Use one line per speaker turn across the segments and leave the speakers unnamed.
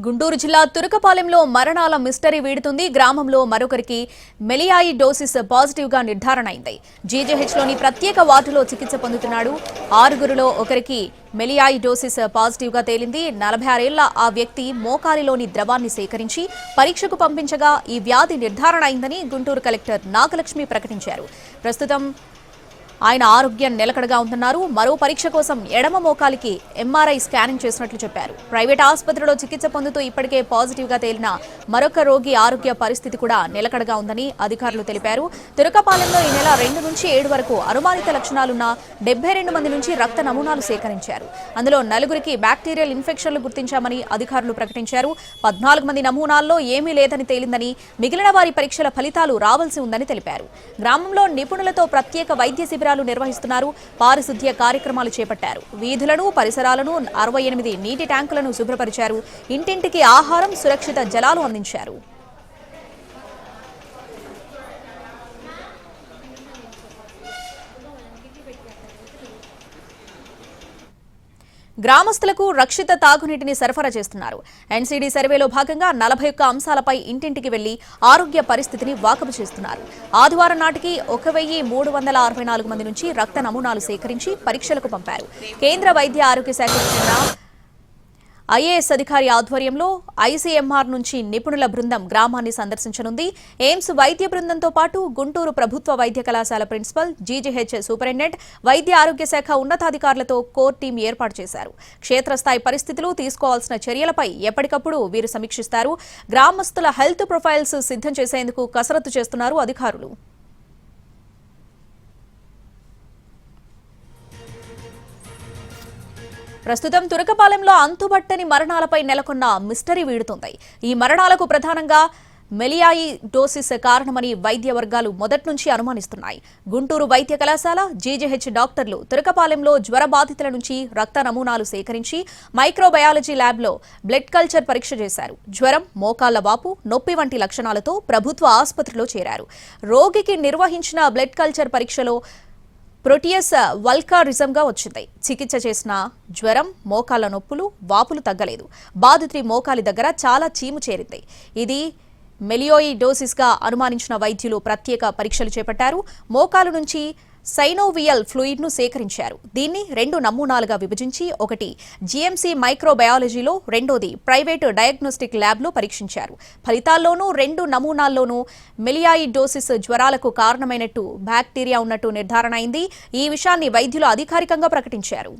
గుంటూరు జిల్లా తురకపాలెంలో మరణాల మిస్టరీ వీడుతుంది. గ్రామంలో మరొకరికి మెలియాయిడోసిస్ పాజిటివ్ గా నిర్ధారణ అయింది. జీజీహెచ్లోని ప్రత్యేక వార్డులో చికిత్స పొందుతున్నాడు. 6గురిలో ఒకరికి మెలియాయిడోసిస్ పాజిటివ్ గా తేలింది. 46 ఏళ్ల ఆ వ్యక్తి మోకాలిలోని ద్రవాన్ని సేకరించి పరీక్షకు పంపించగా ఈ వ్యాధి నిర్ధారణ అయిందని గుంటూరు కలెక్టర్ నాగలక్ష్మి ప్రకటించారు. ప్రస్తుతం ఆయన ఆరోగ్యం నిలకడగా ఉంటున్నారు. మరో పరీక్ష కోసం ఎడమ మోకాలికి ఎంఆర్ఐ స్కానింగ్ చేసినట్లు చెప్పారు. ప్రైవేట్ ఆసుపత్రిలో చికిత్స పొందుతూ ఇప్పటికే పాజిటివ్ గా తేలిన మరొక రోగి ఆరోగ్య పరిస్థితి కూడా నిలకడగా ఉందని అధికారులు తెలిపారు. తురకపాలెంలో ఈ నెల 2 నుంచి 7 వరకు అనుమానిత లక్షణాలున్న 72 మంది నుంచి రక్త నమూనాలు సేకరించారు. అందులో 4గురికి బ్యాక్టీరియల్ ఇన్ఫెక్షన్లు గుర్తించామని అధికారులు ప్రకటించారు. 14 మంది నమూనాల్లో ఏమీ లేదని తేలిందని, మిగిలిన వారి పరీక్షల ఫలితాలు రావాల్సి ఉందని తెలిపారు. గ్రామంలో నిపుణులతో ప్రత్యేక వైద్య శిబిరాలు నిర్వహిస్తున్నారు. పారిశుద్ధ్య కార్యక్రమాలు చేపట్టారు. వీధులను, పరిసరాలను 68 నీటి ట్యాంకులను శుభ్రపరిచారు. ఇంటింటికి ఆహారం, సురక్షిత జలాలు అందించారు. గ్రామస్తులకు రక్షిత తాగునీటిని సరఫరా చేస్తున్నారు. ఎన్సీడీ సర్వేలో భాగంగా 41 అంశాలపై ఇంటింటికి వెళ్లి ఆరోగ్య పరిస్థితిని వాకబు చేస్తున్నారు. ఆదివారం నాటికి 1364 మంది నుంచి రక్త నమూనాలు సేకరించి పరీక్షలకు పంపారు. కేంద్ర వైద్య ఆరోగ్య శాఖకు చెందిన ఐఏఎస్ అధికారి ఆధ్వర్యంలో ఐసీఎంఆర్ నుంచి నిపుణుల బృందం గ్రామాన్ని సందర్శించనుంది. ఎయిమ్స్ వైద్య బృందంతో పాటు గుంటూరు ప్రభుత్వ వైద్య కళాశాల ప్రిన్సిపల్, జీజీహెచ్ సూపరింటెండెంట్, వైద్య ఆరోగ్య శాఖ ఉన్నతాధికారులతో కోర్ టీం ఏర్పాటు చేశారు. క్షేత్రస్థాయి పరిస్థితులు, తీసుకోవాల్సిన చర్యలపై ఎప్పటికప్పుడు వీరు సమీక్షిస్తారు. గ్రామస్తుల హెల్త్ ప్రొఫైల్స్ సిద్ధం చేసేందుకు కసరత్తు చేస్తున్నారు అధికారులు. ప్రస్తుతం తురకపాలెంలో అంతుబట్టని మరణాలపై నెలకొన్న మిస్టరీ వీడుతుంది. ఈ మరణాలకు ప్రధానంగా మెలియాయిడోసిస్ కారణమని వైద్య వర్గాలు మొదటి నుంచి అనుమానిస్తున్నాయి. గుంటూరు వైద్య కళాశాల, జీజీహెచ్ డాక్టర్లు తురకపాలెంలో జ్వర బాధితుల నుంచి రక్త నమూనాలు సేకరించి మైక్రోబయాలజీ ల్యాబ్లో బ్లడ్ కల్చర్ పరీక్ష చేశారు. జ్వరం, మోకాళ్ల వాపు, నొప్పి వంటి లక్షణాలతో ప్రభుత్వ ఆసుపత్రిలో చేరారు. రోగికి నిర్వహించిన బ్లడ్ కల్చర్ పరీక్షలో ప్రోటియస్ వల్కారిజంగా వచ్చింది. చికిత్స చేసిన జ్వరం, మోకాళ్ల నొప్పులు, వాపులు తగ్గలేదు. బాధితుడి మోకాలి దగ్గర చాలా చీము చేరింది. ఇది మెలియాయిడోసిస్గా అనుమానించిన వైద్యులు ప్రత్యేక పరీక్షలు చేపట్టారు. మోకాలు నుంచి సైనోవియల్ ఫ్లూయిడ్ను సేకరించారు. దీన్ని 2 నమూనాలుగా విభజించి ఒకటి జీఎంసీ మైక్రోబయాలజీలో, రెండోది ప్రైవేటు డయాగ్నోస్టిక్ ల్యాబ్లో పరీక్షించారు. ఫలితాల్లోనూ 2 నమూనాల్లోనూ మెలియాయిడోసిస్ జ్వరాలకు కారణమైనట్టు బ్యాక్టీరియా ఉన్నట్టు నిర్ధారణ అయింది. ఈ విషయాన్ని వైద్యులు అధికారికంగా ప్రకటించారు.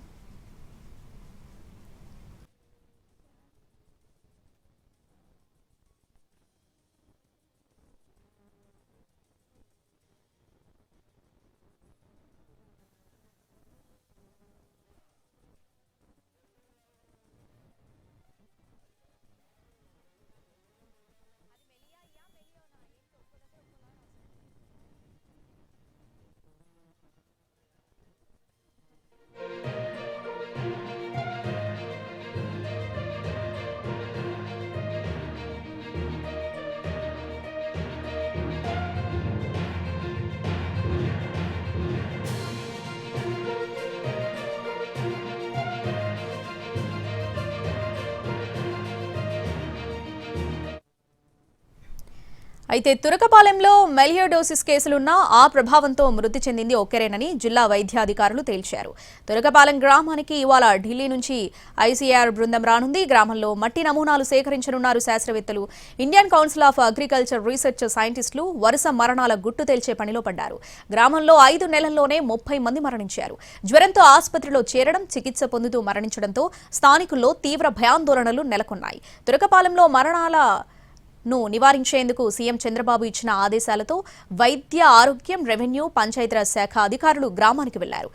అయితే తురకపాలెంలో మెలియాయిడోసిస్ కేసులున్నా ఆ ప్రభావంతో మృతి చెందింది ఒక్కరేనని జిల్లా వైద్యాధికారులు తేల్చారు. తురకపాలెం గ్రామానికి ఇవాళ ఢిల్లీ నుంచి ఐసీఆర్ బృందం రానుంది. గ్రామంలో మట్టి నమూనాలు సేకరించనున్నారు శాస్త్రవేత్తలు. Indian council of agriculture research సైంటిస్టులు వరుస మరణాల గుట్టు తేల్చే పనిలో పడ్డారు. గ్రామంలో 5 నెలల్లోనే 30 మంది మరణించారు. జ్వరంతో ఆసుపత్రిలో చేరడం, చికిత్స పొందుతూ మరణించడంతో స్థానికుల్లో తీవ్ర భయాందోళనలు నెలకొన్నాయి. తురకపాలెంలో మరణాలను నివారించేందుకు సీఎం చంద్రబాబు ఇచ్చిన ఆదేశాలతో వైద్య ఆరోగ్యం, రెవెన్యూ, పంచాయతీరాజ్ శాఖ అధికారులు గ్రామానికి వెళ్లారు.